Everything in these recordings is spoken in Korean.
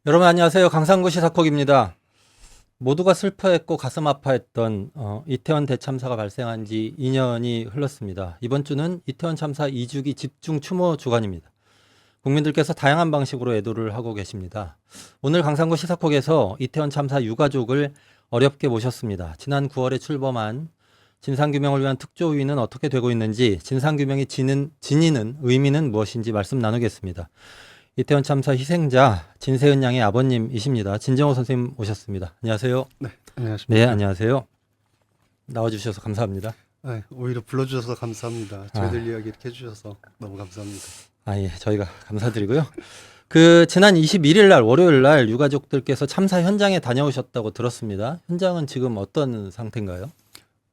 여러분 안녕하세요. 강상구 시사콕입니다. 모두가 슬퍼했고 가슴 아파했던 이태원 대참사가 발생한 지 2년이 흘렀습니다. 이번 주는 이태원 참사 2주기 집중 추모 주간입니다. 국민들께서 다양한 방식으로 애도를 하고 계십니다. 오늘 강상구 시사콕에서 이태원 참사 유가족을 어렵게 모셨습니다. 지난 9월에 출범한 진상규명을 위한 특조위는 어떻게 되고 있는지, 진상규명이 지니는 의미는 무엇인지 말씀 나누겠습니다. 이태원 참사 희생자 진세은 양의 아버님이십니다. 진정호 선생님 오셨습니다. 안녕하세요. 네, 안녕하십니까. 네, 안녕하세요. 나와주셔서 감사합니다. 오히려 불러주셔서 감사합니다. 저희들 이야기 이렇게 해주셔서 너무 감사합니다. 예, 저희가 감사드리고요. 지난 21일 날 월요일 날 유가족들께서 참사 현장에 다녀오셨다고 들었습니다. 현장은 지금 어떤 상태인가요?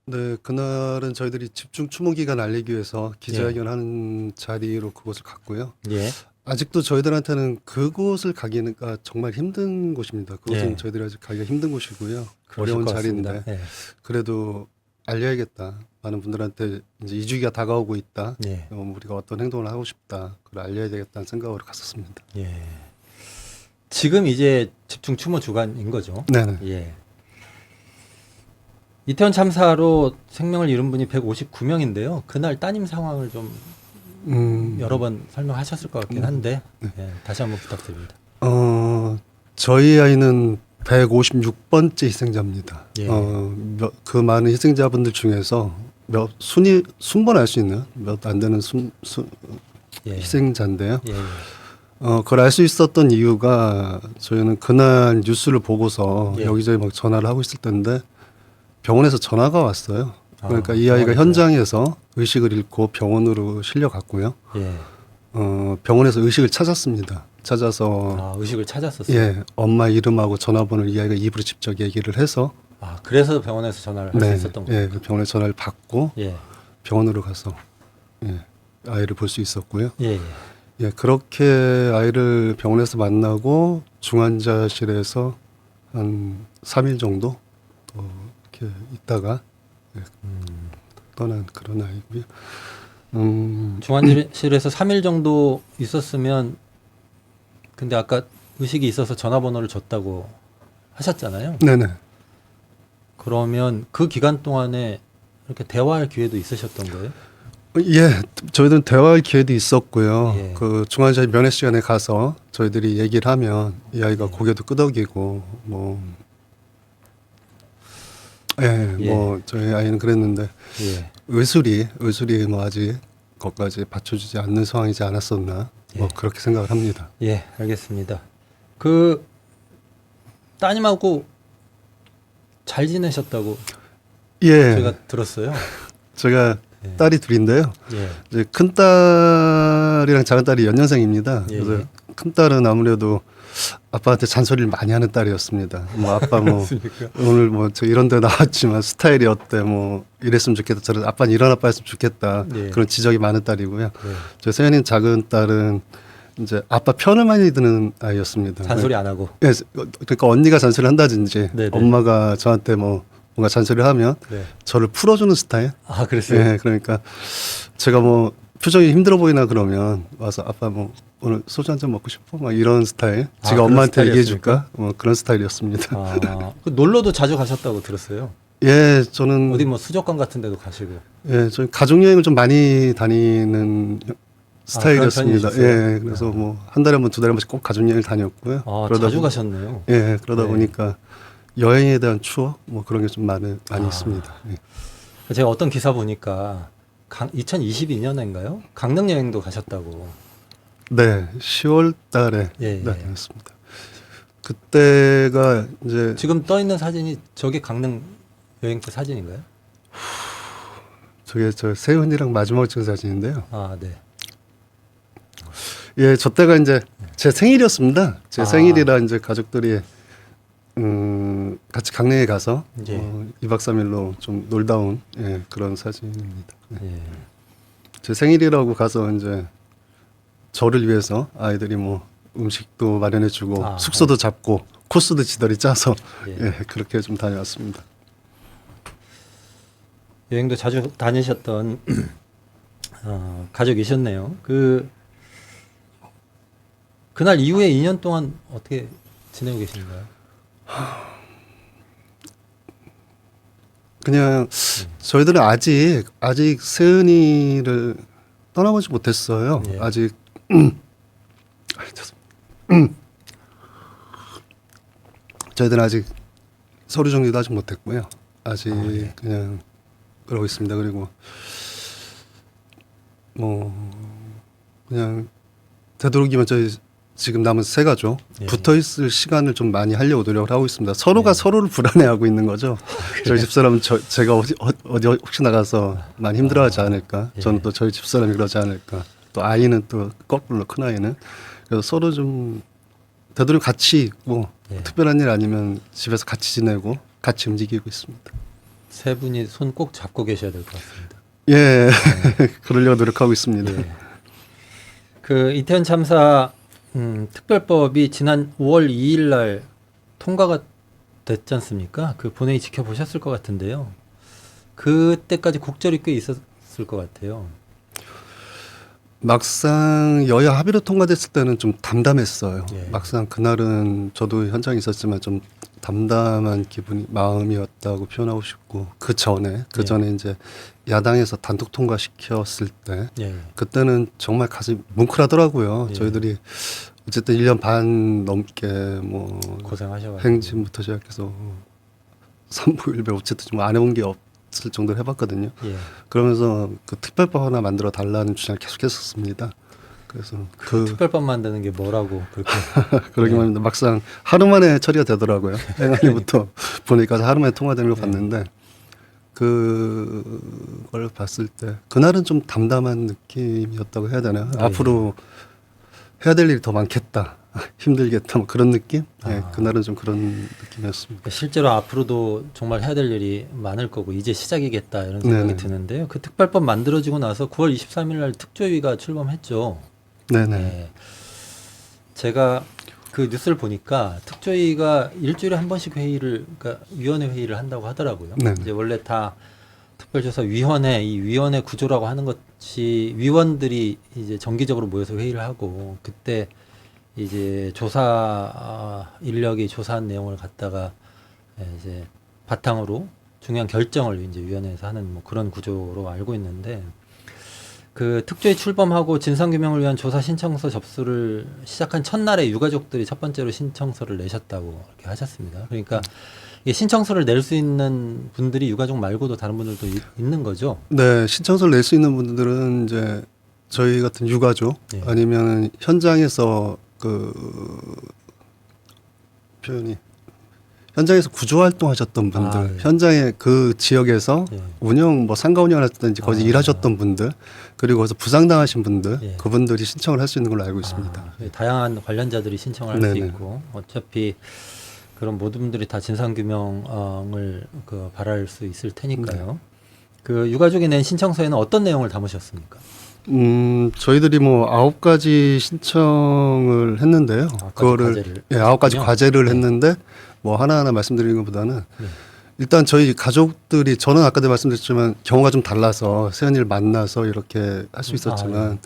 네, 그날은 저희들이 집중 추모 기간 알리기 위해서 기자회견하는 자리로 그곳을 갔고요. 예. 아직도 저희들한테는 그곳을 가기가 정말 힘든 곳입니다. 그곳은 예. 저희들이 아직 가기가 힘든 곳이고요. 그러실 어려운 것 자리인데 같습니다. 예. 그래도 알려야겠다. 많은 분들한테 이제 2주기가 다가오고 있다. 예. 우리가 어떤 행동을 하고 싶다. 그걸 알려야 되겠다는 생각으로 갔었습니다. 예. 지금 이제 집중 추모 주간인 거죠? 네네. 예. 이태원 참사로 생명을 잃은 분이 159명인데요. 그날 따님 상황을 좀 여러 번 설명하셨을 것 같긴 한데 예, 다시 한번 부탁드립니다. 저희 아이는 156번째 희생자입니다. 예. 그 많은 희생자분들 중에서 순번 알 수 있는 몇 안 되는 예. 희생자인데요. 예. 그걸 알 수 있었던 이유가 저희는 그날 뉴스를 보고서 예. 여기저기 막 전화를 하고 있을 때인데 병원에서 전화가 왔어요. 그러니까 이 아이가 병원에서요? 현장에서 의식을 잃고 병원으로 실려갔고요. 예. 병원에서 의식을 찾았습니다. 찾아서 의식을 찾았었어요. 예, 엄마 이름하고 전화번호를 이 아이가 입으로 직접 얘기를 해서 그래서 병원에서 전화를 할 수 있었던 거예요. 예, 그 병원에 전화를 받고 예. 병원으로 가서 예, 아이를 볼 수 있었고요. 예. 예. 예, 그렇게 아이를 병원에서 만나고 중환자실에서 한 3일 정도 또 이렇게 있다가 떠난 그런 아이고요. 중환실에서 3일 정도 있었으면 근데 아까 의식이 있어서 전화번호를 줬다고 하셨잖아요. 네네. 그러면 그 기간 동안에 이렇게 대화할 기회도 있으셨던 거예요? 예, 저희들은 대화할 기회도 있었고요. 예. 그 중환자실 면회 시간에 가서 저희들이 얘기를 하면 이 아이가 예. 고개도 끄덕이고 뭐 저희 아이는 그랬는데 예. 의술이 뭐 아직 거기까지 받쳐주지 않는 상황이지 않았었나 뭐 예. 그렇게 생각을 합니다. 예, 알겠습니다. 그 따님하고 잘 지내셨다고 예, 제가 들었어요. 제가 예. 딸이 둘인데요. 예. 이제 큰 딸이랑 작은 딸이 연년생입니다. 예, 그래서 예. 큰 딸은 아무래도 아빠한테 잔소리를 많이 하는 딸이었습니다. 뭐 아빠 뭐 맞습니까? 오늘 뭐 저 이런 데 나왔지만 스타일이 어때 뭐 이랬으면 좋겠다 저런 아빠는 이런 아빠였으면 좋겠다 예. 그런 지적이 많은 딸이고요. 예. 저 세연이 작은 딸은 이제 아빠 편을 많이 드는 아이였습니다. 잔소리 안 하고. 예, 그러니까 언니가 잔소리 한다든지 네네. 엄마가 저한테 뭐 뭔가 잔소리를 하면 네. 저를 풀어주는 스타일. 그랬어요? 예, 그러니까 제가 뭐 표정이 힘들어 보이나 그러면 와서 아빠 뭐 오늘 소주 한 잔 먹고 싶어? 막 이런 스타일. 제가 그런 엄마한테 얘기해 스타일이었습니까? 줄까? 뭐 그런 스타일이었습니다. 그 놀러도 자주 가셨다고 들었어요. 예, 저는 어디 뭐 수족관 같은 데도 가시고. 예, 저희 가족 여행을 좀 많이 다니는 스타일이었습니다. 그런 편이셨어요? 예, 그래서 뭐 한 달에 한 번, 두 달에 한 번씩 꼭 가족 여행을 다녔고요. 자주 가셨네요. 예, 그러다 네. 보니까 여행에 대한 추억 뭐 그런 게 좀 많이 있습니다. 예. 제가 어떤 기사 보니까 2022년인가요? 강릉 여행도 가셨다고. 네, 10월 달에 예, 예. 다녔습니다. 그때가 이제 지금 떠 있는 사진이 저게 강릉 여행 때 사진인가요? 저게 저 세훈이랑 마지막 찍은 사진인데요. 네. 예, 저 때가 이제 제 생일이었습니다. 제 아. 생일이라 이제 가족들이 같이 강릉에 가서 예. 2박 3일로 좀 놀다 온 그런 사진입니다. 네. 예. 제 생일이라고 가서 이제 저를 위해서 아이들이 뭐 음식도 마련해주고 숙소도 잡고 코스도 지더리 짜서 예. 그렇게 좀 다녀왔습니다. 여행도 자주 다니셨던 가족이셨네요. 그날 이후에 2년 동안 어떻게 지내고 계신가요? 그냥 저희들은 아직 세은이를 떠나보지 못했어요. 예. 아직 저희들은 아직 서류 정리도 아직 못했고요. 아직 예. 그냥 그러고 있습니다. 그리고 뭐 그냥 되도록이면 저희 지금 남은 세 가족 예. 붙어 있을 시간을 좀 많이 하려고 노력을 하고 있습니다. 서로가 서로를 불안해하고 있는 거죠. 저희 집사람은 제가 어디 혹시 나가서 많이 힘들어하지 않을까. 예. 저는 또 저희 집사람이 그러지 않을까. 또 아이는 또 거꾸로 큰 아이는 그래서 서로 좀 되도록 같이 있고 예. 특별한 일 아니면 집에서 같이 지내고 같이 움직이고 있습니다. 세 분이 손 꼭 잡고 계셔야 될 것 같습니다. 예, 그러려고 노력하고 있습니다. 예. 그 이태원 참사 특별법이 지난 5월 2일 날 통과가 됐지 않습니까? 그 본회의 지켜보셨을 것 같은데요. 그때까지 곡절이 꽤 있었을 것 같아요. 막상 여야 합의로 통과됐을 때는 좀 담담했어요. 예. 막상 그날은 저도 현장에 있었지만 좀 담담한 마음이었다고 표현하고 싶고 그 전에 이제 야당에서 단독 통과시켰을 때 예. 그때는 정말 가슴이 뭉클하더라고요. 예. 저희들이 어쨌든 1년 반 넘게 뭐 고생하셔가지고. 행진부터 시작해서 삼부일배 어쨌든 좀 안 해본 게 없을 정도로 해봤거든요. 예. 그러면서 그 특별법 하나 만들어 달라는 주장을 계속했었습니다. 그래서 특별법 만드는 게 뭐라고 그렇게. 그러기만 합니다. 막상 하루 만에 처리가 되더라고요. 행안위부터 보니까 하루 만에 통과되는 걸 봤는데 그걸 봤을 때 그날은 좀 담담한 느낌이었다고 해야 되나요? 앞으로 해야 될 일이 더 많겠다. 힘들겠다. 뭐 그런 느낌? 네, 그날은 좀 그런 느낌이었습니다. 실제로 앞으로도 정말 해야 될 일이 많을 거고 이제 시작이겠다 이런 생각이 네네. 드는데요. 그 특별법 만들어지고 나서 9월 23일 날 특조위가 출범했죠. 네네. 네. 제가 그 뉴스를 보니까 특조위가 일주일에 한 번씩 그러니까 위원회 회의를 한다고 하더라고요. 네네. 이제 원래 다 특별조사위원회, 이 위원회 구조라고 하는 것이 위원들이 이제 정기적으로 모여서 회의를 하고 그때 이제 조사 인력이 조사한 내용을 갖다가 이제 바탕으로 중요한 결정을 이제 위원회에서 하는 뭐 그런 구조로 알고 있는데 그 특조위 출범하고 진상규명을 위한 조사 신청서 접수를 시작한 첫날에 유가족들이 첫 번째로 신청서를 내셨다고 이렇게 하셨습니다. 그러니까 이게 신청서를 낼 수 있는 분들이 유가족 말고도 다른 분들도 있는 거죠. 네, 신청서를 낼 수 있는 분들은 이제 저희 같은 유가족 네. 아니면 현장에서 그 표현이 현장에서 구조활동 하셨던 분들, 아, 예. 현장에 그 지역에서 예. 운영 뭐 상가 운영을 하셨든지 거기서 일하셨던 분들, 그리고 거기서 부상당하신 분들, 예. 그분들이 신청을 할 수 있는 걸로 알고 있습니다. 다양한 관련자들이 신청을 할 수 네네. 있고 어차피 그런 모든 분들이 다 진상규명을 그 바랄 수 있을 테니까요. 그 유가족이 낸 신청서에는 어떤 내용을 담으셨습니까? 저희들이 뭐 9가지 신청을 했는데요. 9가지 그거를 과제를 9가지 하셨군요. 과제를 네. 했는데 뭐 하나하나 말씀드리는 것보다는 네. 일단 저희 가족들이 저는 아까도 말씀드렸지만 경우가 좀 달라서 세연이를 만나서 이렇게 할 수 있었지만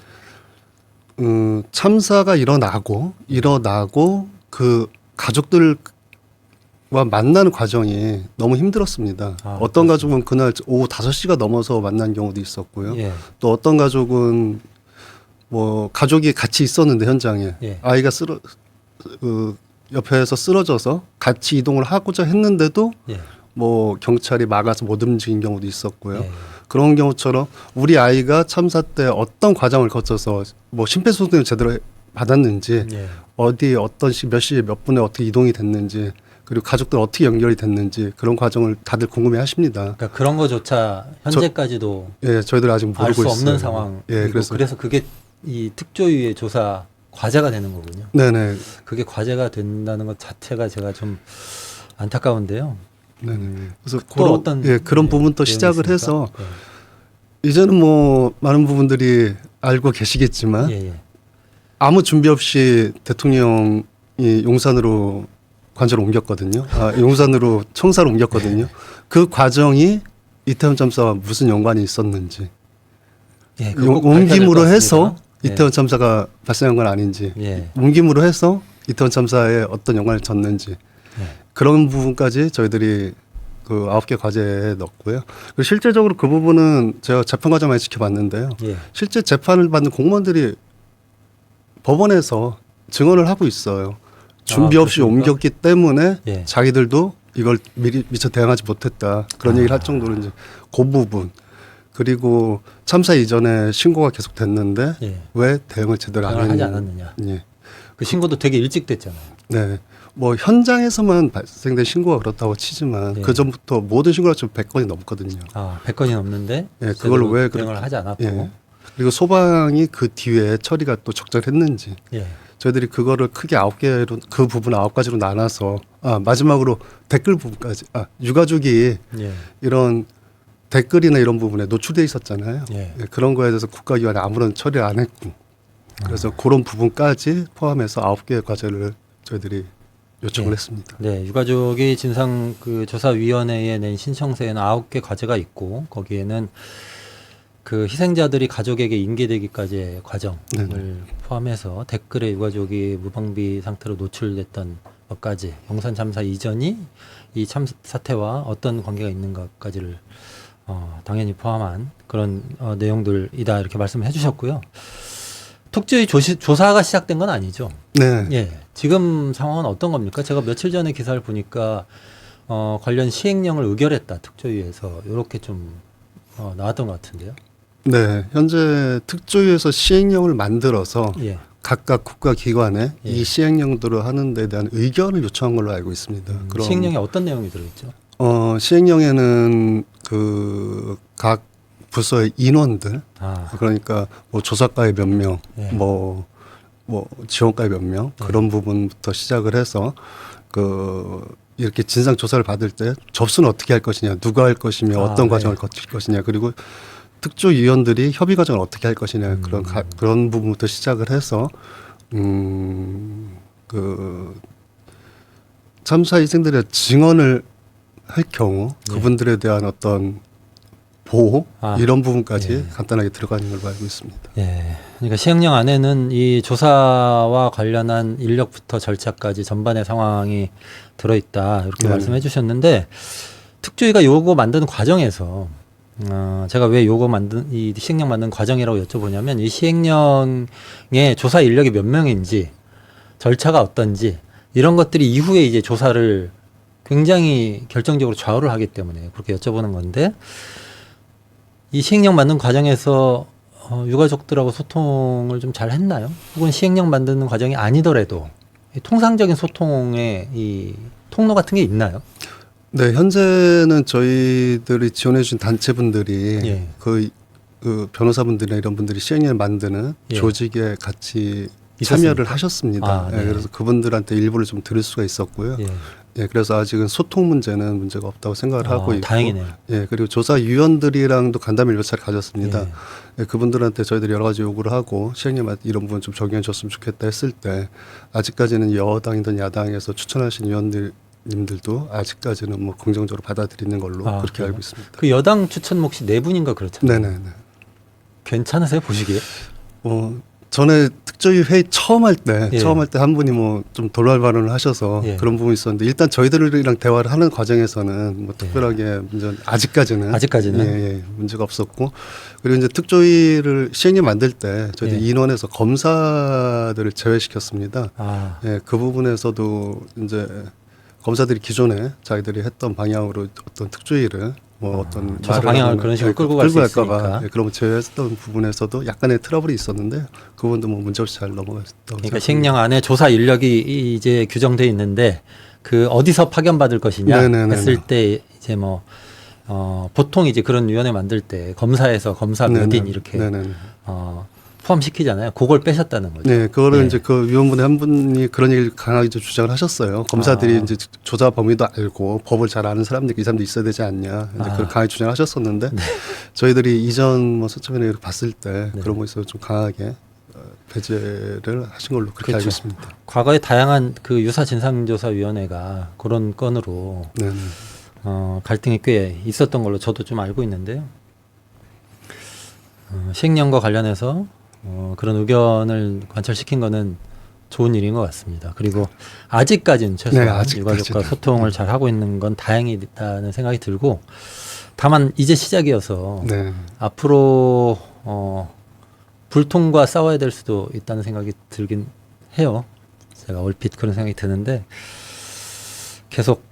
참사가 일어나고 그 가족들과 만나는 과정이 너무 힘들었습니다. 어떤 가족은 그날 오후 5시가 넘어서 만난 경우도 있었고요. 예. 또 어떤 가족은 뭐 가족이 같이 있었는데 현장에 예. 아이가 옆에서 쓰러져서 같이 이동을 하고자 했는데도 예. 뭐 경찰이 막아서 못 움직인 경우도 있었고요. 예. 그런 경우처럼 우리 아이가 참사 때 어떤 과정을 거쳐서 뭐 심폐소생을 제대로 받았는지 예. 어디 어떤 몇 시에 몇 분에 어떻게 이동이 됐는지 그리고 가족들 어떻게 연결이 됐는지 그런 과정을 다들 궁금해하십니다. 그러니까 그런 거조차 현재까지도 예, 저희들 아직 모르고 알 수 있어요. 없는 상황. 예, 그래서 그게 이 특조위의 조사 과제가 되는 거군요. 네네. 그게 과제가 된다는 것 자체가 제가 좀 안타까운데요. 네네. 그래서 또 어떤 그런 부분도 내용이 시작을 있습니까? 해서 이제는 뭐 많은 부분들이 알고 계시겠지만 예, 예. 아무 준비 없이 대통령이 용산으로 관저를 옮겼거든요. 용산으로 청사로 옮겼거든요. 그 과정이 이태원 참사와 무슨 연관이 있었는지 예, 그거 꼭 옮김으로 밝혀야 될 것 해서 같습니다. 이태원 참사가 발생한 건 아닌지 예. 옮김으로 해서 이태원 참사에 어떤 영향을 줬는지 네. 그런 부분까지 저희들이 그 9개 과제에 넣었고요. 그리고 실제적으로 그 부분은 제가 재판 과정 많이 지켜봤는데요. 예. 실제 재판을 받는 공무원들이 법원에서 증언을 하고 있어요. 준비 없이 그렇습니까? 옮겼기 때문에 예. 자기들도 이걸 미리 미처 대응하지 못했다. 그런 얘기를 할 정도로 이제 그 부분. 그리고 참사 이전에 신고가 계속 됐는데 예. 왜 대응을 제대로 안 대응을 하지 했느냐. 않았느냐. 예. 그 신고도 되게 일찍 됐잖아요. 네. 뭐 현장에서만 발생된 신고가 그렇다고 치지만 예. 그 전부터 모든 신고가 좀 100건이 넘거든요. 100건이 넘는데 예, 그걸로 왜 대응을 하지 않았고. 예. 그리고 소방이 그 뒤에 처리가 또 적절했는지 예. 저희들이 그거를 크게 9개로 그 부분 9가지로 나눠서 마지막으로 댓글 부분까지 유가족이 예. 이런 댓글이나 이런 부분에 노출돼 있었잖아요. 예. 예, 그런 거에 대해서 국가기관이 아무런 처리를 안 했고 그래서 그런 부분까지 포함해서 9개의 과제를 저희들이 요청을 예. 했습니다. 네, 유가족이 진상 그 조사위원회에 낸 신청서에는 9개 과제가 있고 거기에는 그 희생자들이 가족에게 인계되기까지의 과정을 네네. 포함해서 댓글에 유가족이 무방비 상태로 노출됐던 것까지 용산 참사 이전이 이 참 사태와 어떤 관계가 있는가까지를 당연히 포함한 그런 내용들이다 이렇게 말씀을 해주셨고요. 특조위 조사가 시작된 건 아니죠. 네. 예. 지금 상황은 어떤 겁니까? 제가 며칠 전에 기사를 보니까 관련 시행령을 의결했다 특조위에서 이렇게 좀 나왔던 것 같은데요. 네. 현재 특조위에서 시행령을 만들어서 예. 각각 국가기관에 예. 이 시행령들을 하는 데 대한 의견을 요청한 걸로 알고 있습니다. 그럼 시행령에 어떤 내용이 들어있죠? 시행령에는 그 각 부서의 인원들 그러니까 뭐 조사과에 몇 명, 예. 뭐 지원과에 몇 명 예. 그런 부분부터 시작을 해서 그 이렇게 진상 조사를 받을 때 접수는 어떻게 할 것이냐, 누가 할 것이며 어떤 네. 과정을 거칠 것이냐, 그리고 특조위원들이 협의 과정을 어떻게 할 것이냐 그런 부분부터 시작을 해서 그 참사 희생들의 증언을 할 경우 예. 그분들에 대한 어떤 보호 이런 부분까지 예. 간단하게 들어가는 걸로 알고 있습니다. 예. 그러니까 시행령 안에는 이 조사와 관련한 인력부터 절차까지 전반의 상황이 들어있다 이렇게 네. 말씀해 주셨는데 특조위가 요거 만드는 과정에서 제가 왜 요거 이 시행령 만든 과정이라고 여쭤보냐면 이 시행령의 조사 인력이 몇 명인지 절차가 어떤지 이런 것들이 이후에 이제 조사를 굉장히 결정적으로 좌우를 하기 때문에 그렇게 여쭤보는 건데 이 시행령 만든 과정에서 유가족들하고 소통을 좀 잘 했나요? 혹은 시행령 만드는 과정이 아니더라도 이 통상적인 소통의 이 통로 같은 게 있나요? 네, 현재는 저희들이 지원해 주신 단체분들이 예. 그 변호사분들이나 이런 분들이 시행령을 만드는 예. 조직에 같이 있었습니까? 참여를 하셨습니다. 네. 그래서 그분들한테 일부를 좀 들을 수가 있었고요. 예. 예, 그래서 아직은 소통 문제는 문제가 없다고 생각을 하고 있고, 다행이네요. 예, 그리고 조사위원들이랑도 간담회를 몇 차례 가졌습니다. 예. 예, 그분들한테 저희들이 여러 가지 요구를 하고 시행령 이런 부분 좀 적용해 줬으면 좋겠다 했을 때 아직까지는 여당이든 야당에서 추천하신 위원님들도 아직까지는 뭐 긍정적으로 받아들이는 걸로 그렇게 그래요? 알고 있습니다. 그 여당 추천 몫이 4분인가 그렇잖아요. 네네네. 괜찮으세요 보시기에? 전에 특조위 회의 처음 할 때 예. 한 분이 뭐 좀 돌발 발언을 하셔서 예. 그런 부분이 있었는데 일단 저희들이랑 대화를 하는 과정에서는 뭐 특별하게 문제 아직까지는 예, 문제가 없었고 그리고 이제 특조위를 시행령 만들 때 저희들 예. 인원에서 검사들을 제외시켰습니다. 예, 그 부분에서도 이제 검사들이 기존에 자기들이 했던 방향으로 어떤 특조위를 뭐 어떤 조사 방향을 그런 식으로 끌고 갈 수 있으니까. 예, 그런 제외했던 부분에서도 약간의 트러블이 있었는데 그 부분도 뭐 문제없이 잘 넘어갔다고 그러니까 시행령 안에 조사 인력이 이제 규정돼 있는데 그 어디서 파견받을 것이냐 네네네네. 했을 때 이제 뭐 보통 이제 그런 위원회 만들 때 검사에서 검사 몇인 이렇게 네네네. 포함시키잖아요. 그걸 빼셨다는 거죠. 네, 그거를 예. 이제 그 위원분의 한 분이 그런 얘기를 강하게 좀 주장을 하셨어요. 검사들이 이제 조사 범위도 알고 법을 잘 아는 사람들이 이 사람도 있어야 되지 않냐. 이제 그걸 강하게 주장을 하셨었는데 저희들이 이전 뭐 서점이나 이렇게 봤을 때 그런 거에 있어서 좀 강하게 배제를 하신 걸로 그렇게 알고 있습니다. 과거에 다양한 그 유사 진상조사위원회가 그런 건으로 네네. 갈등이 꽤 있었던 걸로 저도 좀 알고 있는데요. 시행령과 관련해서 그런 의견을 관철시킨 거는 좋은 일인 것 같습니다. 그리고 아직까지는 최소한 아직까지는. 유가족과 소통을 잘 하고 있는 건 다행이다는 생각이 들고, 다만 이제 시작이어서 네. 앞으로 불통과 싸워야 될 수도 있다는 생각이 들긴 해요. 제가 얼핏 그런 생각이 드는데 계속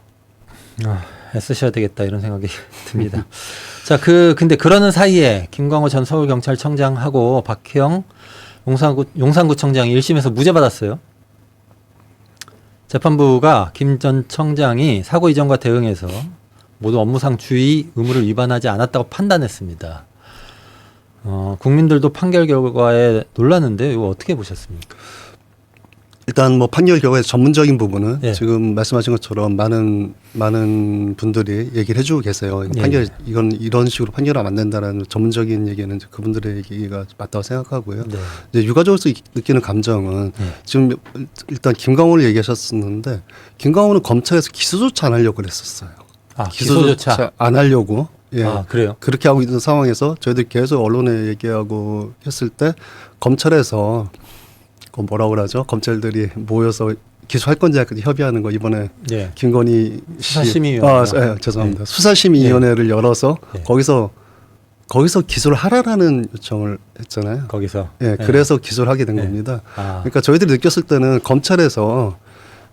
애쓰셔야 되겠다 이런 생각이 듭니다. 자, 근데 그러는 사이에 김광호 전 서울경찰청장하고 박형 용산구청장이 1심에서 무죄 받았어요. 재판부가 김 전 청장이 사고 이전과 대응해서 모두 업무상 주의 의무를 위반하지 않았다고 판단했습니다. 국민들도 판결 결과에 놀랐는데 이거 어떻게 보셨습니까? 일단 뭐 판결 결과의 전문적인 부분은 예. 지금 말씀하신 것처럼 많은 분들이 얘기를 해주고 계세요. 예. 판결 이건 이런 식으로 판결하면 안 된다라는 전문적인 얘기는 이제 그분들의 얘기가 맞다고 생각하고요. 네. 이제 유가족으로서 느끼는 감정은 예. 지금 일단 김광호를 얘기하셨었는데 김광호는 검찰에서 기소조차 안 하려고 그랬었어요. 기소조차 안 하려고. 예. 그래요? 그렇게 하고 있는 상황에서 저희들이 계속 언론에 얘기하고 했을 때 검찰에서 그 뭐라고 그러죠? 검찰들이 모여서 기소할 건지 할 건지 협의하는 거 이번에 예. 김건희 씨 수사심의위원회. 죄송합니다. 수사심의위원회를 열어서 예. 거기서 기소를 하라라는 요청을 했잖아요. 거기서. 예, 그래서 기소를 하게 된 겁니다. 아, 그러니까 저희들이 느꼈을 때는 검찰에서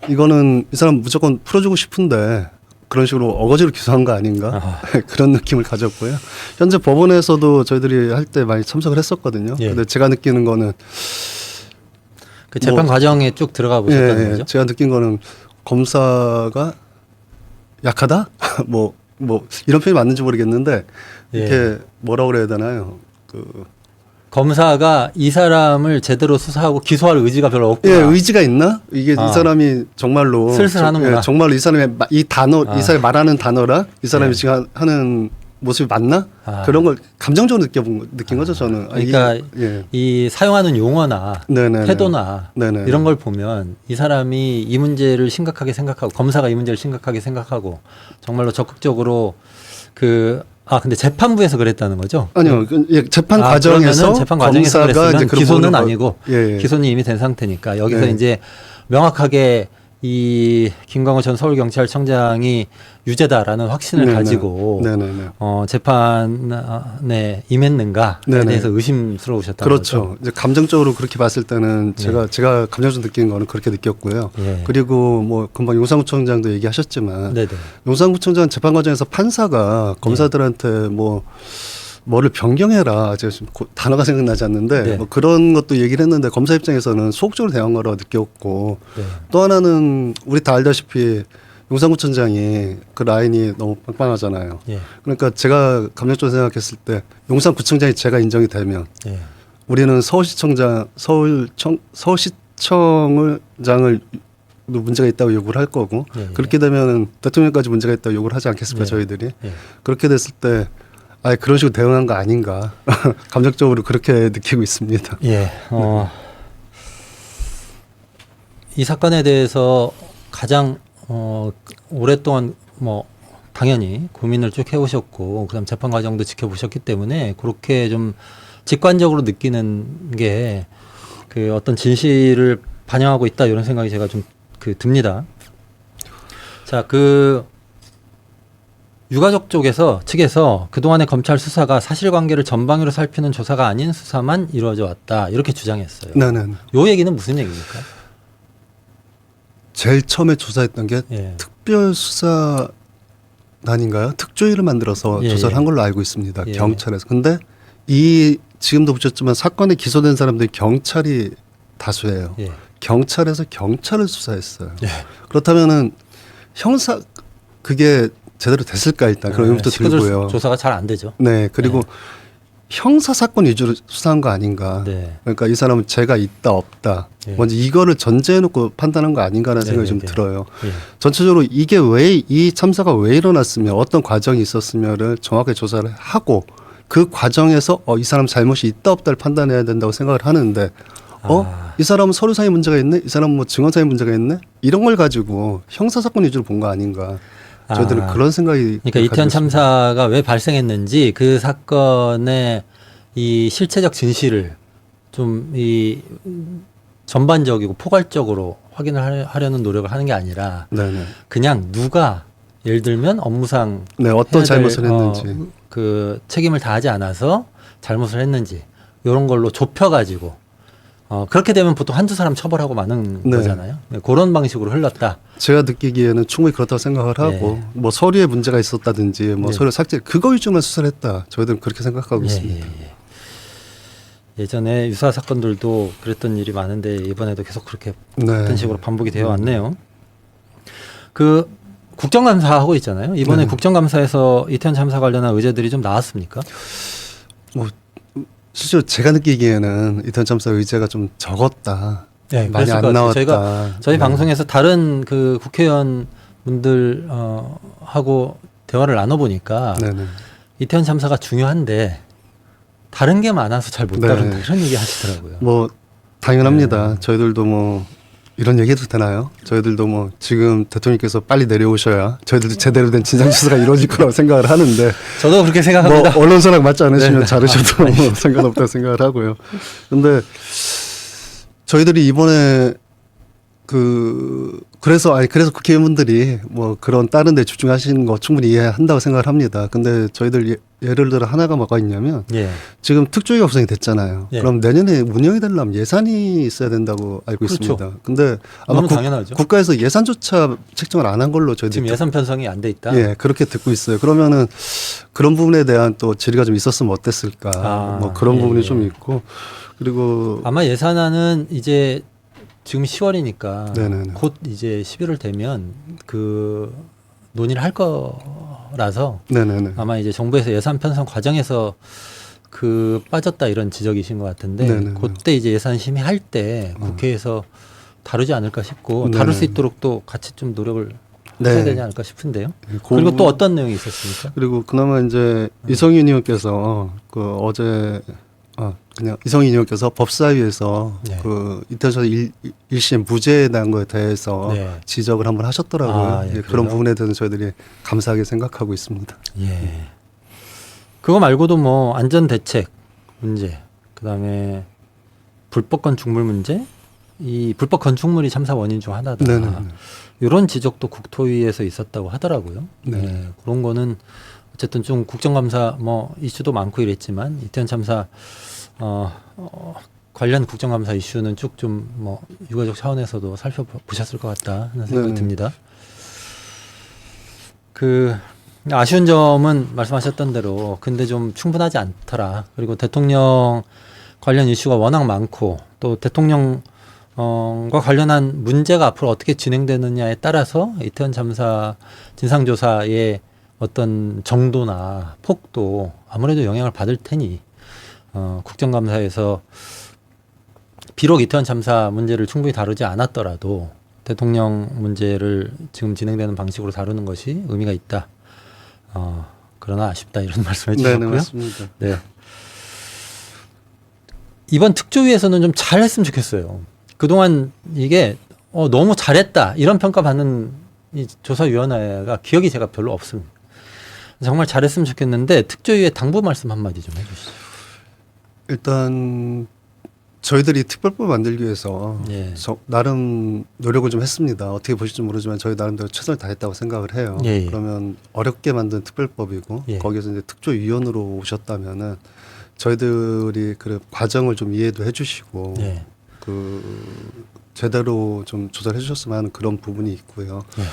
이거는 이 사람 무조건 풀어주고 싶은데 그런 식으로 어거지로 기소한 거 아닌가 그런 느낌을 가졌고요. 현재 법원에서도 저희들이 할 때 많이 참석을 했었거든요. 예. 근데 제가 느끼는 거는 그 재판 뭐, 과정에 쭉 들어가 보셨다는 거죠? 제가 느낀 거는 검사가 약하다? 뭐 이런 표현이 맞는지 모르겠는데 이렇게 뭐라고 그래야 되나요? 검사가 이 사람을 제대로 수사하고 기소할 의지가 별로 없구나. 예, 의지가 있나? 이게 이 사람이 정말로 슬슬하는구나. 정말로 이 사람의 이 단어, 이 사람이 말하는 단어랑 이 사람이 지금 하는 모습이 맞나? 그런 걸 감정적으로 느낀 거죠, 저는. 그러니까 예. 이 사용하는 용어나 네네네. 태도나 네네. 이런 걸 보면 이 사람이 이 문제를 심각하게 생각하고 검사가 이 문제를 심각하게 생각하고 정말로 적극적으로 근데 재판부에서 그랬다는 거죠? 아니요. 재판 과정에서 그러면은 재판 과정에서 검사가 이제 그랬으면 기소는 아니고 예. 기소는 이미 된 상태니까 여기서 예. 이제 명확하게 이 김광호 전 서울경찰청장이 유죄다라는 확신을 네네. 가지고 네네네. 재판에 임했는가에 네네. 대해서 의심스러우셨다는 그렇죠. 거죠. 이제 감정적으로 그렇게 봤을 때는 제가 감정적으로 느낀 거는 그렇게 느꼈고요. 예. 그리고 뭐 금방 용산구청장도 얘기하셨지만 네네. 용산구청장 재판 과정에서 판사가 검사들한테 뭐를 변경해라. 제가 지금 단어가 생각나지 않는데 네. 뭐 그런 것도 얘기를 했는데 검사 입장에서는 소극적으로 대한 거라고 느꼈고 네. 또 하나는 우리 다 알다시피 용산구청장이 그 라인이 너무 빵빵하잖아요. 예. 그러니까 제가 감정적으로 생각했을 때 용산구청장이 제가 인정이 되면 예. 우리는 서울시청장을 문제가 있다고 요구를 할 거고 예. 그렇게 되면 대통령까지 문제가 있다고 요구를 하지 않겠습니까? 예. 저희들이 예. 그렇게 됐을 때 그런 식으로 대응한 거 아닌가 감정적으로 그렇게 느끼고 있습니다. 예. 이 사건에 대해서 가장 오랫동안 당연히 고민을 쭉 해오셨고 그다음 재판 과정도 지켜보셨기 때문에 그렇게 좀 직관적으로 느끼는 게 그 어떤 진실을 반영하고 있다 이런 생각이 제가 좀 듭니다. 자, 유가족 측에서 그동안의 검찰 수사가 사실관계를 전방위로 살피는 조사가 아닌 수사만 이루어져 왔다 이렇게 주장했어요. 네네. 요 얘기는 무슨 얘기입니까? 제일 처음에 조사했던 게 예. 특별수사단인가요? 특조위를 만들어서 예, 조사를 예. 한 걸로 알고 있습니다. 예. 경찰에서. 근데 지금도 보셨지만 사건에 기소된 사람들이 경찰이 다수예요. 예. 경찰에서 경찰을 수사했어요. 예. 그렇다면은 그게 제대로 됐을까 일단 그런 의문도 들고요. 조사가 잘 안 되죠. 네, 그리고 형사 사건 위주로 수사한 거 아닌가. 네. 그러니까 이 사람은 죄가 있다 없다. 예. 먼저 이거를 전제해놓고 판단한 거 아닌가라는 네, 생각이 네, 좀 네. 들어요. 예. 전체적으로 이게 이 참사가 왜 일어났으며 어떤 과정이 있었으며를 정확하게 조사를 하고 그 과정에서 이 사람 잘못이 있다 없다를 판단해야 된다고 생각을 하는데 이 사람은 서류상의 문제가 있네, 이 사람은 뭐 증언상의 문제가 있네, 이런 걸 가지고 형사 사건 위주로 본 거 아닌가. 저희들은 그런 생각이. 그러니까 이태원 참사가 왜 발생했는지 그 사건의 이 실체적 진실을 좀 전반적이고 포괄적으로 확인을 하려는 노력을 하는 게 아니라 네네. 그냥 누가 예를 들면 업무상 네, 어떤 해야 될, 잘못을 했는지. 그 책임을 다하지 않아서 잘못을 했는지 이런 걸로 좁혀가지고 그렇게 되면 보통 한두 사람 처벌하고 마는 네. 거잖아요. 네, 그런 방식으로 흘렀다. 제가 느끼기에는 충분히 그렇다고 생각을 하고 네. 뭐 서류에 문제가 있었다든지 뭐 네. 서류 삭제 그거 위주만 수사를 했다. 저희들은 그렇게 생각하고 있습니다. 예전에 유사 사건들도 그랬던 일이 많은데 이번에도 계속 그렇게 네. 같은 식으로 반복이 되어 왔네요. 그 국정감사 하고 있잖아요. 이번에 네. 국정감사에서 이태원 참사 관련한 의제들이 좀 나왔습니까? 뭐 실제로 제가 느끼기에는 이태원 참사 의제가 좀 적었다. 네, 많이 그랬을 안 것 같아요. 나왔다. 저희 네. 방송에서 다른 그 국회의원 분들 하고 대화를 나눠 보니까 네네. 이태원 참사가 중요한데 다른 게 많아서 잘 못 네. 다룬다 이런 얘기 하시더라고요. 뭐 당연합니다. 네. 저희들도 뭐 이런 얘기해도 되나요? 저희들도 뭐 지금 대통령께서 빨리 내려오셔야 저희들도 제대로 된 진상조사가 이루어질 거라고 생각을 하는데 저도 그렇게 생각합니다. 뭐 언론사랑 맞지 않으시면 네. 자르셔도 뭐 상관없다고 생각을 하고요. 근데 저희들이 이번에 그래서 국회의원분들이 뭐 그런 다른 데 집중하시는 거 충분히 이해한다고 생각을 합니다. 근데 저희들 예를 들어 하나가 뭐가 있냐면 예. 지금 특조위가 구성이 됐잖아요. 예. 그럼 내년에 운영이 되려면 예산이 있어야 된다고 알고 그렇죠. 있습니다. 근데 아마 너무 당연하죠. 국가에서 예산조차 책정을 안 한 걸로 저희들이 지금 예산 편성이 안 돼 있다. 예, 그렇게 듣고 있어요. 그러면은 그런 부분에 대한 또 질의가 좀 있었으면 어땠을까. 뭐 그런 예, 부분이 예. 좀 있고 그리고 아마 예산안은 이제 지금 10월이니까 네네네. 곧 이제 11월 되면 그 논의를 할 거라서 네네네. 아마 이제 정부에서 예산 편성 과정에서 그 빠졌다 이런 지적이신 것 같은데 네네네. 그때 이제 예산 심의할 때 국회에서 다루지 않을까 싶고 네네. 다룰 수 있도록 또 같이 좀 노력을 네. 해야 되지 않을까 싶은데요. 그 그리고 또 부분- 어떤 내용이 있었습니까? 그리고 그나마 이제 이성윤 의원께서 그 어제 그냥 이성윤 의원께서 법사위에서 네. 그 이태원 1심 무죄에 대한 거에 대해서 네. 지적을 한번 하셨더라고요. 아, 예, 예, 그래요? 그런 부분에 대해서 저희들이 감사하게 생각하고 있습니다. 예. 그거 말고도 뭐 안전 대책 문제, 그다음에 불법 건축물 문제, 이 불법 건축물이 참사 원인 중 하나다. 네네. 이런 지적도 국토위에서 있었다고 하더라고요. 네. 예, 그런 거는 어쨌든 좀 국정감사 뭐 이슈도 많고 이랬지만 이태원 참사 관련 국정감사 이슈는 쭉 좀 뭐 유가족 차원에서도 살펴보셨을 것 같다 하는 생각이 네네. 듭니다. 그 아쉬운 점은 말씀하셨던 대로 근데 좀 충분하지 않더라. 그리고 대통령 관련 이슈가 워낙 많고 또 대통령과 관련한 문제가 앞으로 어떻게 진행되느냐에 따라서 이태원 참사 진상조사의 어떤 정도나 폭도 아무래도 영향을 받을 테니 국정감사에서 비록 이태원 참사 문제를 충분히 다루지 않았더라도 대통령 문제를 지금 진행되는 방식으로 다루는 것이 의미가 있다. 그러나 아쉽다 이런 말씀해 네, 주셨고요. 맞습니다. 네. 이번 특조위에서는 좀 잘했으면 좋겠어요. 그동안 이게 너무 잘했다 이런 평가받는 이 조사위원회가 기억이 제가 별로 없습니다. 정말 잘했으면 좋겠는데 특조위에 당부 말씀 한마디 좀 해주시죠. 일단 저희들이 특별법 만들기 위해서 예. 나름 노력을 좀 했습니다. 어떻게 보실지 모르지만 저희 나름대로 최선을 다했다고 생각을 해요. 예, 예. 그러면 어렵게 만든 특별법이고 예. 거기에서 이제 특조위원으로 오셨다면은 저희들이 그 과정을 좀 이해도 해주시고 예. 제대로 좀 조사를 해주셨으면 하는 그런 부분이 있고요. 예.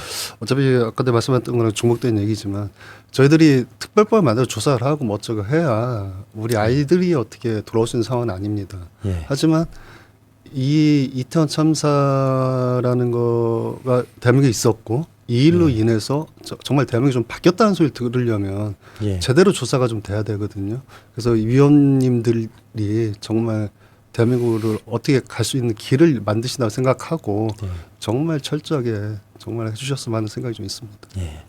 어차피 아까 말씀했던 거랑 중복된 얘기지만 저희들이 특별법을 만들어 조사를 하고 뭐 어쩌고 해야 우리 아이들이 어떻게 돌아올 수 있는 상황은 아닙니다. 예. 하지만 이 이태원 참사라는 거가 대한민국에 있었고 이 일로 인해서 정말 대한민국이 좀 바뀌었다는 소리를 들으려면 예. 제대로 조사가 좀 돼야 되거든요. 그래서 이 위원님들이 정말 대한민국을 어떻게 갈 수 있는 길을 만드신다고 생각하고 예. 정말 철저하게 정말 해주셨으면 하는 생각이 좀 있습니다. 예.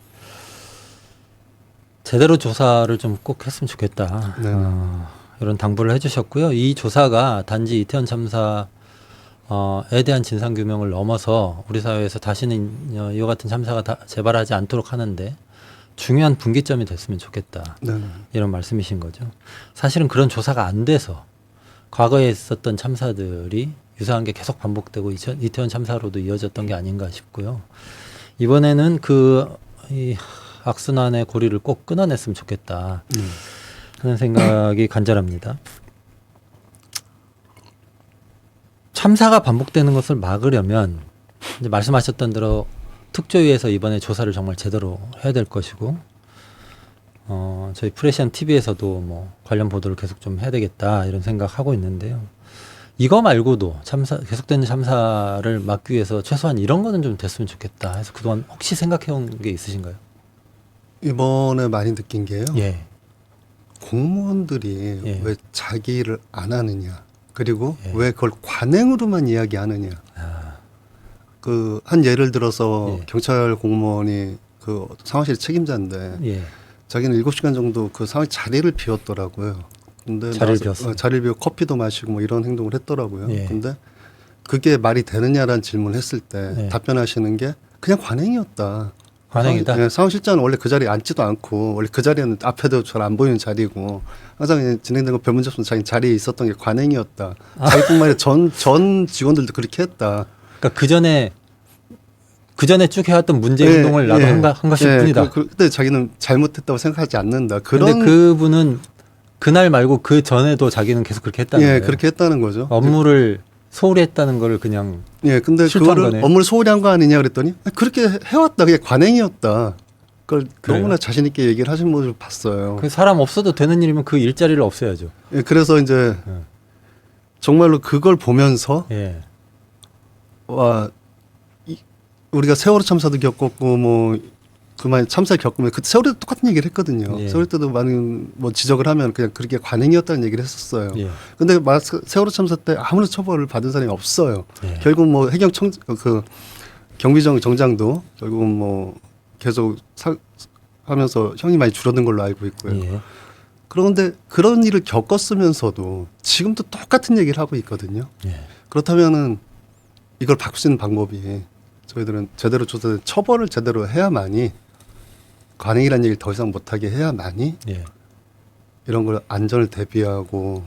제대로 조사를 좀 꼭 했으면 좋겠다. 네. 이런 당부를 해주셨고요. 이 조사가 단지 이태원 참사에 대한 진상 규명을 넘어서 우리 사회에서 다시는 이와 같은 참사가 재발하지 않도록 하는데 중요한 분기점이 됐으면 좋겠다. 네. 이런 말씀이신 거죠. 사실은 그런 조사가 안 돼서 과거에 있었던 참사들이 유사한 게 계속 반복되고 이태원 참사로도 이어졌던 게 아닌가 싶고요. 이번에는 이 악순환의 고리를 꼭 끊어냈으면 좋겠다 하는 생각이 간절합니다. 참사가 반복되는 것을 막으려면 이제 말씀하셨던 대로 특조위에서 이번에 조사를 정말 제대로 해야 될 것이고, 저희 프레시안 TV에서도 뭐 관련 보도를 계속 좀 해야 되겠다 이런 생각하고 있는데요. 이거 말고도 계속되는 참사를 막기 위해서 최소한 이런 거는 좀 됐으면 좋겠다 해서 그동안 혹시 생각해 온 게 있으신가요? 이번에 많이 느낀 게요. 예. 공무원들이 예. 왜 자기 일을 안 하느냐, 그리고 예. 왜 그걸 관행으로만 이야기하느냐. 한 예를 들어서 예. 경찰 공무원이 그 상황실 책임자인데 예. 자기는 7시간 정도 그 상황 자리를 비웠더라고요. 근데 자리를 나와서, 비웠어요? 자리를 비워 커피도 마시고 뭐 이런 행동을 했더라고요. 예. 근데 그게 말이 되느냐라는 질문을 했을 때 예. 답변하시는 게 그냥 관행이었다. 관행이다. 상황실장은 원래 그 자리에 앉지도 않고 원래 그 자리는 앞에도 잘 안 보이는 자리고 항상 그냥 진행된 거 별 문제 없으면 자기 자리에 있었던 게 관행이었다. 자기뿐만 아니라 전 직원들도 그렇게 했다. 그러니까 그 전에 쭉 해왔던 문제 예, 행동을 나도 예. 한 것일 뿐이다. 그때 자기는 잘못했다고 생각하지 않는다. 그런데 그런 그분은 그날 말고 그 전에도 자기는 계속 그렇게 했다는 거예요. 그렇게 했다는 거죠. 업무를 소홀히 했다는 거를 그냥 근데 실토한 그거를 거네. 업무를 소홀히 한 거 아니냐 그랬더니 그렇게 해왔다. 그게 관행이었다. 그걸 그래요? 너무나 자신 있게 얘기를 하신 모습을 봤어요. 그 사람 없어도 되는 일이면 그 일자리를 없애야죠. 그래서 이제 예. 정말로 그걸 보면서 예. 와 우리가 세월호 참사도 겪었고 뭐 그만 참사 겪으면 그 세월호도 똑같은 얘기를 했거든요. 예. 세월호 때도 많은 뭐 지적을 하면 그냥 그렇게 관행이었다는 얘기를 했었어요. 예. 근데 세월호 참사 때 아무런 처벌을 받은 사람이 없어요. 예. 결국 뭐 경비정 정장도 결국은 뭐 계속 하면서 형이 많이 줄어든 걸로 알고 있고요. 예. 그런데 그런 일을 겪었으면서도 지금도 똑같은 얘기를 하고 있거든요. 예. 그렇다면은 이걸 바꿀 수 있는 방법이 저희들은 제대로 조사된 처벌을 제대로 해야만이 관행이라는 얘기를 더 이상 못하게 해야만이 예. 이런 걸 안전을 대비하고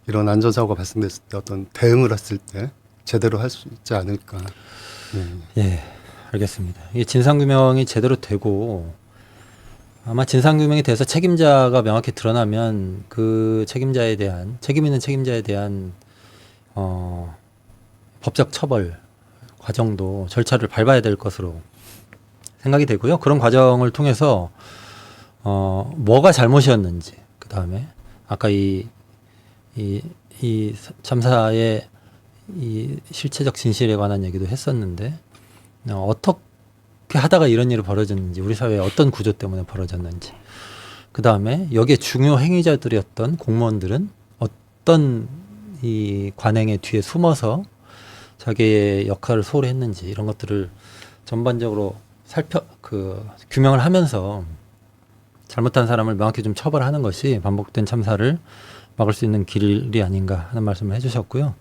이런 안전사고가 발생됐을 때 어떤 대응을 했을 때 제대로 할 수 있지 않을까. 예. 알겠습니다. 이게 진상규명이 제대로 되고 아마 진상규명에 대해서 책임자가 명확히 드러나면 그 책임 있는 책임자에 대한 법적 처벌 과정도 절차를 밟아야 될 것으로 생각이 되고요. 그런 과정을 통해서 뭐가 잘못이었는지, 그 다음에 아까 이 참사의 이 실체적 진실에 관한 얘기도 했었는데 어떻게 하다가 이런 일이 벌어졌는지, 우리 사회에 어떤 구조 때문에 벌어졌는지, 그 다음에 여기에 중요 행위자들이었던 공무원들은 어떤 이 관행의 뒤에 숨어서 자기의 역할을 소홀히 했는지, 이런 것들을 전반적으로 규명을 하면서 잘못한 사람을 명확히 좀 처벌하는 것이 반복된 참사를 막을 수 있는 길이 아닌가 하는 말씀을 해주셨고요.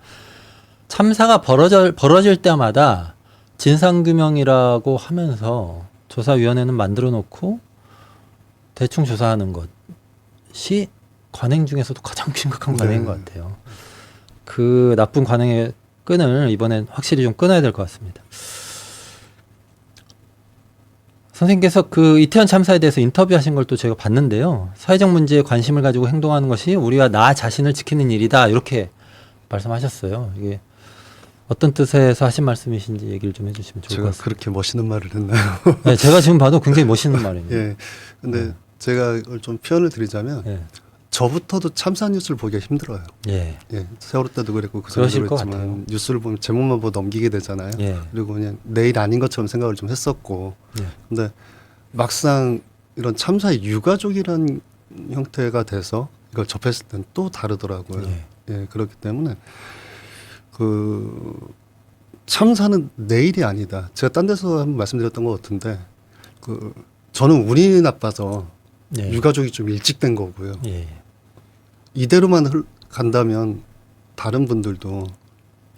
참사가 벌어질 때마다 진상규명이라고 하면서 조사위원회는 만들어 놓고 대충 조사하는 것이 관행 중에서도 가장 심각한 관행인 것 같아요. 그 나쁜 관행의 끈을 이번엔 확실히 좀 끊어야 될 것 같습니다. 선생님께서 그 이태원 참사에 대해서 인터뷰하신 걸 또 제가 봤는데요. 사회적 문제에 관심을 가지고 행동하는 것이 우리와 나 자신을 지키는 일이다, 이렇게 말씀하셨어요. 이게 어떤 뜻에서 하신 말씀이신지 얘기를 좀 해주시면 좋을 것 제가 같습니다. 그렇게 멋있는 말을 했나요? 네, 제가 지금 봐도 굉장히 멋있는 말입니다. 예. 근데 제가 이걸 좀 표현을 드리자면 예. 저부터도 참사 뉴스를 보기가 힘들어요. 예. 세월호 때도 그랬고 그 그러실 전에도 것 같아요. 그랬지만 뉴스를 보면 제목만 보고 넘기게 되잖아요. 예. 그리고 그냥 내일 아닌 것처럼 생각을 좀 했었고, 예. 근데 막상 이런 참사의 유가족이라는 형태가 돼서 이걸 접했을 땐 또 다르더라고요. 예. 그렇기 때문에 그 참사는 내일이 아니다. 제가 딴 데서 한번 말씀드렸던 것 같은데 저는 운이 나빠서 예. 유가족이 좀 일찍 된 거고요. 예. 이대로만 간다면 다른 분들도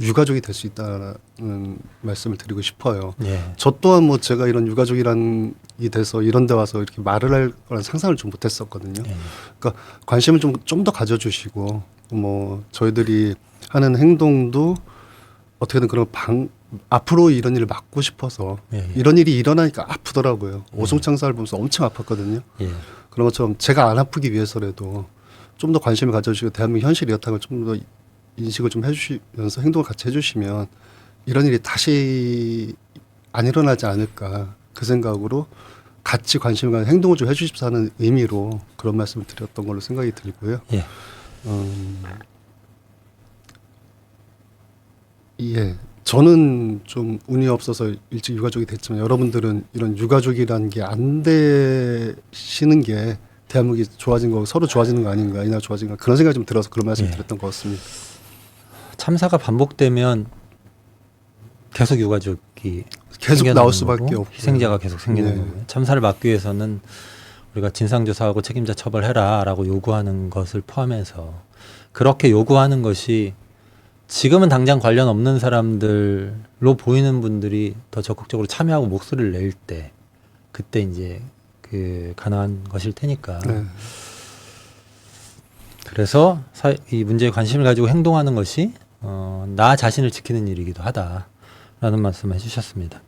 유가족이 될 수 있다는 말씀을 드리고 싶어요. 예. 저 또한 뭐 제가 이런 유가족이란 이 돼서 이런 데 와서 이렇게 말을 할 거란 상상을 좀 못했었거든요. 예. 그러니까 관심을 좀 더 가져주시고 뭐 저희들이 하는 행동도 어떻게든 그런 앞으로 이런 일을 막고 싶어서 이런 일이 일어나니까 아프더라고요. 오송창사를 보면서 엄청 아팠거든요. 예. 그런 것처럼 제가 안 아프기 위해서라도 좀 더 관심을 가져주시고 대한민국 현실이 이렇다는 걸 좀 더 인식을 좀 해주시면서 행동을 같이 해주시면 이런 일이 다시 안 일어나지 않을까 그 생각으로 같이 관심을 가지고 행동을 좀 해주십사 하는 의미로 그런 말씀을 드렸던 걸로 생각이 들고요. 예. 예. 저는 좀 운이 없어서 일찍 유가족이 됐지만 여러분들은 이런 유가족이라는 게 안 되시는 게 대한민국이 좋아진 거 서로 좋아지는 거 아닌가 이나 좋아진 거 그런 생각이 좀 들어서 그런 말씀을 드렸던 것 같습니다. 참사가 반복되면 계속 유가족이 계속 생겨나는 나올 수밖에 거고, 없고 희생자가 계속 생기는 네. 거고요. 참사를 막기 위해서는 우리가 진상조사하고 책임자 처벌해라라고 요구하는 것을 포함해서 그렇게 요구하는 것이 지금은 당장 관련 없는 사람들로 보이는 분들이 더 적극적으로 참여하고 목소리를 낼 때 그때 이제 그 가능한 것일 테니까. 네. 그래서 이 문제에 관심을 가지고 행동하는 것이 나 자신을 지키는 일이기도 하다라는 말씀을 해주셨습니다.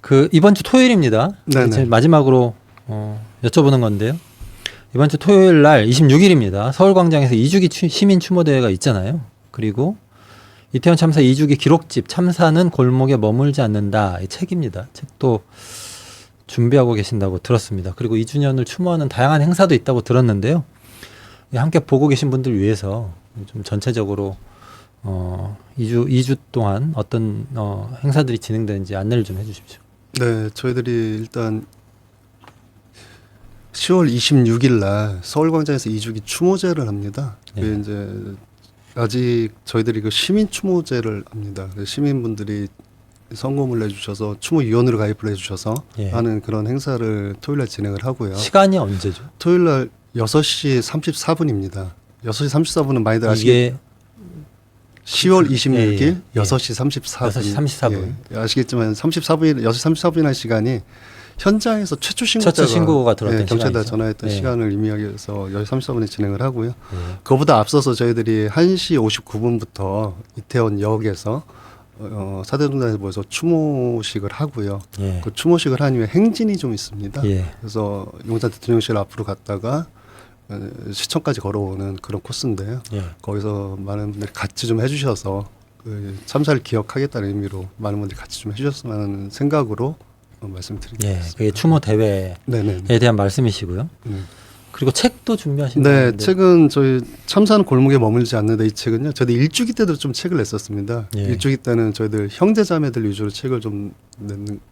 그 이번 주 토요일입니다. 네네. 이제 마지막으로 여쭤보는 건데요. 이번 주 토요일 날 26일입니다. 서울광장에서 2주기 시민 추모대회가 있잖아요. 그리고 이태원 참사 2주기 기록집 참사는 골목에 머물지 않는다. 이 책입니다. 책도 준비하고 계신다고 들었습니다. 그리고 2주년을 추모하는 다양한 행사도 있다고 들었는데요. 함께 보고 계신 분들 위해서 좀 전체적으로 2주 동안 어떤 행사들이 진행되는지 안내를 좀 해주십시오. 네, 저희들이 일단 10월 26일 날 서울광장에서 2주기 추모제를 합니다. 그게 네. 이제 아직 저희들이 그 시민 추모제를 합니다. 시민분들이 성금을 내주셔서 추모위원으로 가입을 해주셔서 예. 하는 그런 행사를 토요일 날 진행을 하고요. 시간이 언제죠? 토요일 날 6시 34분입니다. 6시 34분은 많이들 이게 10월 26일 예. 6시 34분. 6시 34분. 예, 아시겠지만 34분 6시 34분이라는 시간이 현장에서 최초 신고가 들어왔던 경찰에 시간이죠. 전화했던 예. 시간을 의미하기 위해서 6시 34분에 진행을 하고요. 예. 그거보다 앞서서 저희들이 1시 59분부터 이태원역에서 사대동단에서 모여서 추모식을 하고요. 예. 그 추모식을 한 이후에 행진이 좀 있습니다. 예. 그래서 용산 대통령실 앞으로 갔다가 시청까지 걸어오는 그런 코스인데요. 예. 거기서 많은 분들이 같이 좀 해주셔서 그 참사를 기억하겠다는 의미로 많은 분들이 같이 좀 해주셨으면 하는 생각으로 말씀드리겠습니다. 예. 그게 추모 대회에 네네. 대한 말씀이시고요. 그리고 책도 준비하신다고 네, 하는데. 책은 저희 참사는 골목에 머물지 않는다 이 책은요. 저희들 일주기 때도 좀 책을 냈었습니다. 예. 일주기 때는 저희들 형제자매들 위주로 책을 좀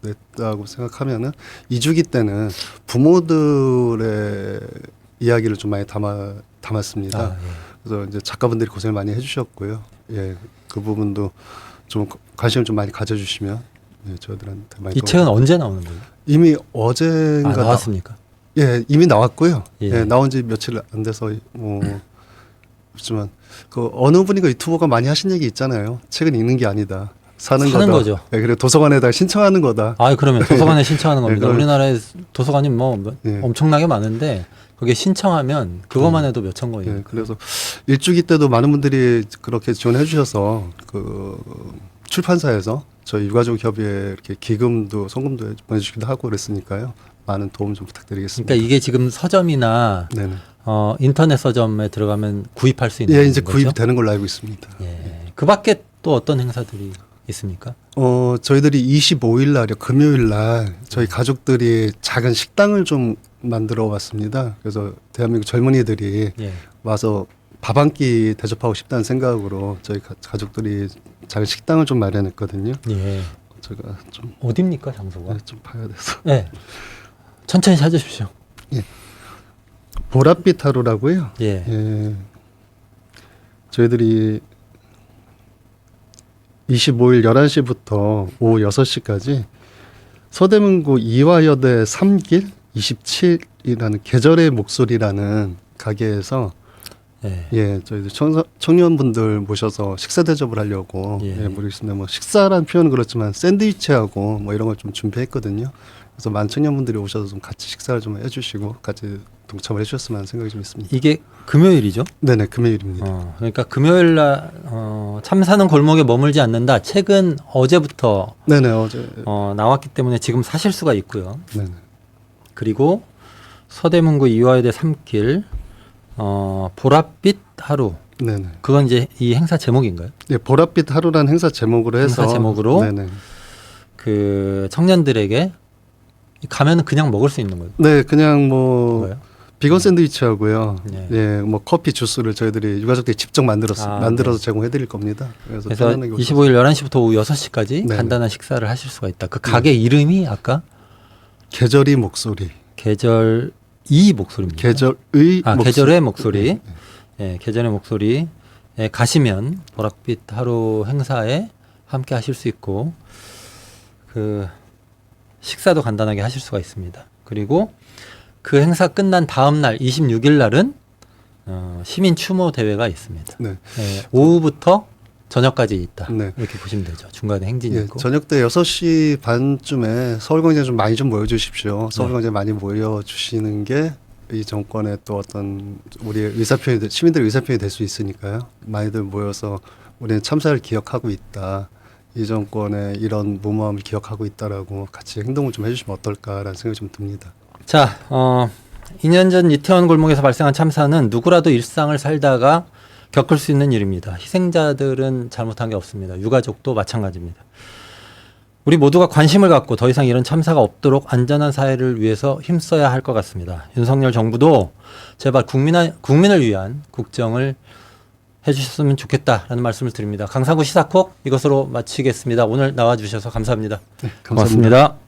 냈다고 생각하면은 2주기 때는 부모들의 이야기를 좀 많이 담았습니다. 아, 예. 그래서 이제 작가분들이 고생을 많이 해주셨고요. 예, 그 부분도 좀 관심을 좀 많이 가져주시면 예, 저희들한테 많이 이 책은 언제 나오는 거예요? 이미 어제인가 나왔습니까? 예, 이미 나왔고요. 예. 예, 나온 지 며칠 안 돼서 그렇지만 그 어느 분이가 유튜버가 많이 하신 얘기 있잖아요. 책은 읽는 게 아니다. 사는 거다. 거죠. 예, 그리고 도서관에다 신청하는 거다. 아, 그러면 도서관에 신청하는 겁니다. 그럼- 우리나라에 도서관이 뭐 예. 엄청나게 많은데 거기에 신청하면 그것만 해도 몇천 권이에요. 예, 그래서 일주기 때도 많은 분들이 그렇게 지원해 주셔서 그 출판사에서 저희 유가족 협의회 이렇게 기금도 성금도 보내주기도 하고 그랬으니까요. 많은 도움 좀 부탁드리겠습니다. 그러니까 이게 지금 서점이나 네네. 인터넷 서점에 들어가면 구입할 수 있는 예, 이제 거죠? 구입이 되는 걸로 알고 있습니다. 예. 그 밖에 또 어떤 행사들이 있습니까? 저희들이 25일 날이요, 금요일 날 저희 가족들이 작은 식당을 좀 만들어 봤습니다. 그래서 대한민국 젊은이들이 예. 와서 밥 한 끼 대접하고 싶다는 생각으로 저희 가족들이 작은 식당을 좀 마련했거든요. 예. 제가 좀, 어딥니까 장소가? 좀 봐야 돼서. 예. 천천히 찾으십시오. 보랏빛 하루라고요. 예. 예. 저희들이 25일 11시부터 오후 6시까지 서대문구 이화여대 3길 27이라는 계절의 목소리라는 가게에서 예. 예, 저희들 청년분들 모셔서 식사 대접을 하려고 예. 예, 모르겠습니다. 뭐 식사란 표현은 그렇지만 샌드위치하고 뭐 이런 걸 좀 준비했거든요. 그래서 많은 청년분들이 오셔서 좀 같이 식사를 좀 해주시고 같이 동참을 해주셨으면 하는 생각이 좀 있습니다. 이게 금요일이죠? 네네, 금요일입니다. 그러니까 금요일 날 참사는 골목에 머물지 않는다. 책은 어제부터 네네, 어제. 나왔기 때문에 지금 사실 수가 있고요. 네네. 그리고 서대문구 이화여대 3길 보랏빛 하루. 네네. 그건 이제 이 행사 제목인가요? 예, 보랏빛 하루란 행사 제목으로 해서. 행사 제목으로? 네네. 그 청년들에게 가면은 그냥 먹을 수 있는 거예요. 네, 그냥 뭐 뭐예요? 비건 샌드위치하고요. 네. 예, 뭐 커피, 주스를 저희들이 유가족들이 직접 만들어서 네. 제공해드릴 겁니다. 그래서 편안하게 오셔서. 25일 11시부터 오후 6시까지 네네. 간단한 식사를 하실 수가 있다. 그 가게 이름이 아까 계절이 목소리. 계절이 목소리입니다. 계절의 목소리. 계절의 목소리. 네, 예, 계절의 목소리. 예, 가시면 보랏빛 하루 행사에 함께 하실 수 있고 그 식사도 간단하게 하실 수가 있습니다. 그리고 그 행사 끝난 다음 날 26일 날은 시민 추모 대회가 있습니다. 네. 예, 오후부터 저녁까지 있다. 네. 이렇게 보시면 되죠. 중간에 행진이 예, 있고. 저녁 때 6시 반쯤에 서울광장에 좀 많이 좀 모여주십시오. 서울광장에 많이 모여주시는 게 이 정권의 또 어떤 우리의 의사표현이, 시민들의 의사표현이 될 수 있으니까요. 많이들 모여서 우리는 참사를 기억하고 있다. 이 정권의 이런 무모함을 기억하고 있다라고 같이 행동을 좀 해주시면 어떨까라는 생각이 좀 듭니다. 자, 2년 전 이태원 골목에서 발생한 참사는 누구라도 일상을 살다가 겪을 수 있는 일입니다. 희생자들은 잘못한 게 없습니다. 유가족도 마찬가지입니다. 우리 모두가 관심을 갖고 더 이상 이런 참사가 없도록 안전한 사회를 위해서 힘써야 할 것 같습니다. 윤석열 정부도 제발 국민을 위한 국정을 해주셨으면 좋겠다라는 말씀을 드립니다. 강상구 시사콕 이것으로 마치겠습니다. 오늘 나와주셔서 감사합니다. 네, 감사합니다. 고맙습니다.